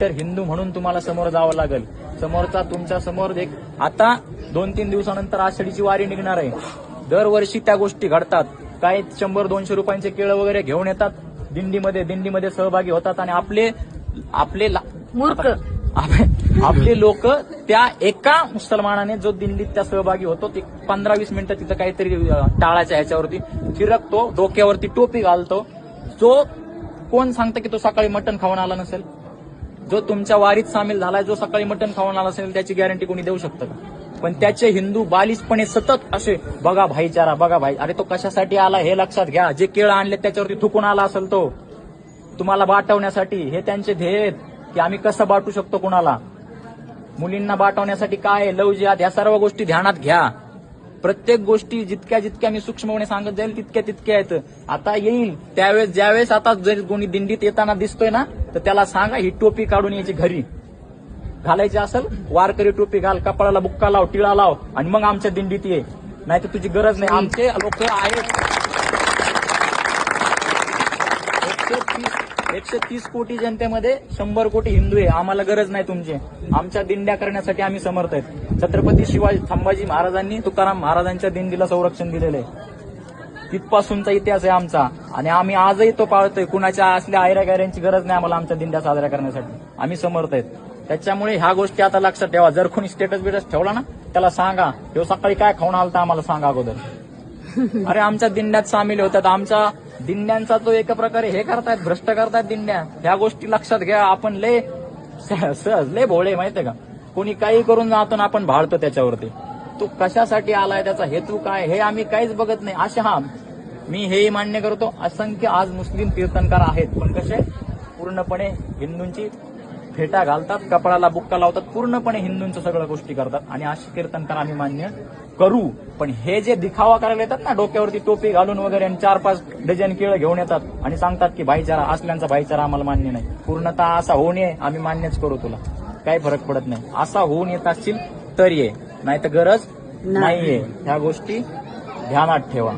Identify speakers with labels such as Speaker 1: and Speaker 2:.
Speaker 1: तर हिंदू म्हणून तुम्हाला समोर जावं लागेल. समोरचा तुमच्या समोर एक आता 2-3 दिवसानंतर आषाढीची वारी निघणार आहे. दरवर्षी त्या गोष्टी घडतात. काही 100-200 रुपयांचे केळं वगैरे घेऊन येतात दिंडीमध्ये सहभागी होतात आणि आपले
Speaker 2: मूर्ख
Speaker 1: आपले लोक त्या एका मुसलमानाने जो दिंडीत त्या सहभागी होतो ते 15-20 मिनिटं तिथं काहीतरी टाळाच्या ह्याच्यावरती फिरकतो, डोक्यावरती टोपी घालतो. जो कोण सांगतं की तो सकाळी मटण खाऊन आला नसेल? जो तुमच्या वारीत सामील झालाय, जो सकाळी मटण खाऊन आला असेल, त्याची गॅरंटी कोणी देऊ शकतं का? पण त्याचे हिंदू बालिशपणे सतत असे बघा भाईचारा, बघा भाई. अरे तो कशासाठी आला हे लक्षात घ्या. जे केळं आणले त्याच्यावरती थुकून आला असेल तो तुम्हाला बाटवण्यासाठी. हे त्यांचे ध्येय आहेत की आम्ही कसं बाटू शकतो कुणाला. मुलींना बाटवण्यासाठी काय लव जिहाद, या सर्व गोष्टी ध्यानात घ्या. प्रत्येक गोष्टी जितक्या मी सूक्ष्मपणे सांगत जाईल तितक्या आहेत. आता येईल त्यावेळेस, ज्यावेळेस आता जर कोणी दिंडीत येताना दिसतोय ना, तर त्याला सांगा ही टोपी काढून यायची घरी घालायची असेल, वारकरी टोपी घाल, कपाळाला बुक्का लाव, टिळा लाव आणि मग आमच्या दिंडीत ये. नाही तर तुझी गरज नाही. आमचे लोक आहेत 130 कोटी जनतेमध्ये 100 कोटी हिंदू आहे. आम्हाला गरज नाही तुमची. आमच्या दिंड्या करण्यासाठी आम्ही समर्थ आहेत. छत्रपती संभाजी महाराजांनी तुकाराम महाराजांच्या दिंडीला संरक्षण दिलेलं आहे. तिथपासूनचा इतिहास आहे आमचा आणि आम्ही आजही तो पाळतोय. कुणाच्या असल्या आयऱ्या-गायऱ्यांची गरज नाही आम्हाला आमच्या दिंड्या साजऱ्या करण्यासाठी. आम्ही समर्थ आहेत. त्याच्यामुळे ह्या गोष्टी आता लक्षात ठेवा. जर कोणी स्टेटस बिटस ठेवला ना, त्याला सांगा ह्यो सकाळी काय खाऊन आलता आम्हाला सांगा अगोदर. अरे आमच्या दिंड्यात सामील होतात. आमच्या दिंड्यांचा तो एका प्रकारे हे करतायत, भ्रष्ट करतायत दिंड्या. ह्या गोष्टी लक्षात घ्या. आपण लय सहज लय भोळे माहितीये का. कोणी काही करून जातो ना आपण भाळतो त्याच्यावरती. तो कशासाठी आलाय, त्याचा हेतू काय, हे आम्ही काहीच बघत नाही. अशा मी हेही मान्य करतो, असंख्य आज मुस्लिम कीर्तनकार आहेत, पण कसे पूर्णपणे हिंदूंची फेटा घालतात, कपाळाला बुक्का लावतात, पूर्णपणे हिंदूंच्या सगळ्या गोष्टी करतात आणि अशी कीर्तनकार आम्ही मान्य करू. पण हे जे दिखावा करायला येतात ना, डोक्यावरती टोपी घालून वगैरे आणि 4-5 डझन केळं घेऊन येतात आणि सांगतात की भाईचारा, असल्यांचा भाईचारा आम्हाला मान्य नाही. पूर्णतः असा होऊन ये, आम्ही मान्यच करू. तुला काही फरक पडत नाही. असा होऊन येत असतील तर ये, नाही तर गरज नाहीये. ह्या गोष्टी ध्यानात ठेवा.